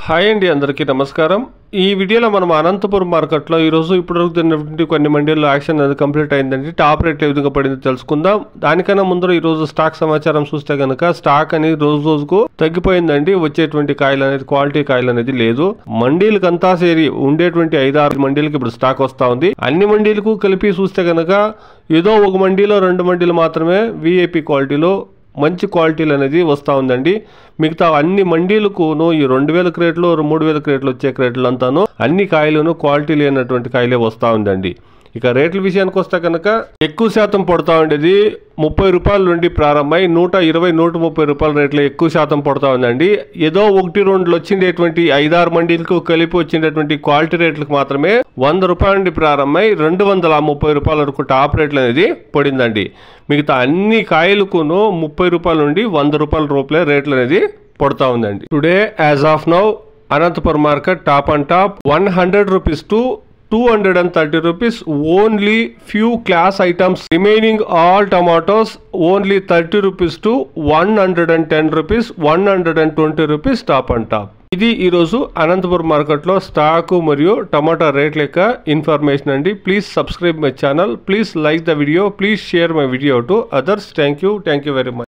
Hi అండి, అందరికీ నమస్కారం. ఈ వీడియోలో మనం అనంతపురం మార్కెట్లో ఈరోజు ఇప్పుడు కొన్ని మండీల్లో యాక్షన్ అనేది కంప్లీట్ అయిందండి. టాప్ రేట్ ఏ విధంగా పడిందో తెలుసుకుందాం. దానికన్నా ముందర ఈరోజు స్టాక్ సమాచారం చూస్తే కనుక స్టాక్ అనేది రోజుకు తగ్గిపోయిందండి. వచ్చేటువంటి కాయలు అనేది క్వాలిటీ కాయలు అనేది లేదు. మండీలకంతా సేరి ఉండేటువంటి 5-6 మండీలకు ఇప్పుడు స్టాక్ వస్తూ ఉంది. అన్ని మండీలకు కలిపి చూస్తే కనుక ఏదో ఒక మండీలో 2 మండీలు మాత్రమే విఐపి క్వాలిటీలో మంచి క్వాలిటీలు అనేది వస్తూ ఉందండి. మిగతా అన్ని మండీలకును ఈ 2000 క్రేట్లు 3000 క్రేట్లు వచ్చే క్రేట్లు అంతాను అన్ని కాయలను క్వాలిటీ లేనటువంటి కాయలే వస్తూ ఉందండి. ఇక రేట్ల విషయానికి వస్తే కనుక ఎక్కువ శాతం పడుతూ ఉండేది 30 రూపాయల నుండి ప్రారంభమై 120-130 రూపాయల రేట్లు ఎక్కువ శాతం పడుతూ ఉందండి. ఏదో 1-2 వచ్చిండేటువంటి 5-6 మండీలకు కలిపి వచ్చినటువంటి క్వాలిటీ రేట్లకు మాత్రమే 100 రూపాయల నుండి ప్రారంభమై 230 రూపాయల వరకు టాప్ రేట్లు అనేది పడిందండి. మిగతా అన్ని కాయలకును 30 రూపాయల నుండి 100 రూపాయల రూపాయల రేట్లు అనేది పడుతూ ఉందండి. Today as of now Anantapuram market top and top 100 rupees to 230 rupees. Only few class items remaining. All tomatoes only 30 rupees to 110 rupees, 120 rupees top and top. ఇది ఈరోజు అనంతపురం మార్కెట్లో స్టాక్ మరియు టమాటా రేట్ లెక్క ఇన్ఫర్మేషన్ అండి. Please subscribe my channel, please like the video, please share my video to others. Thank you very much.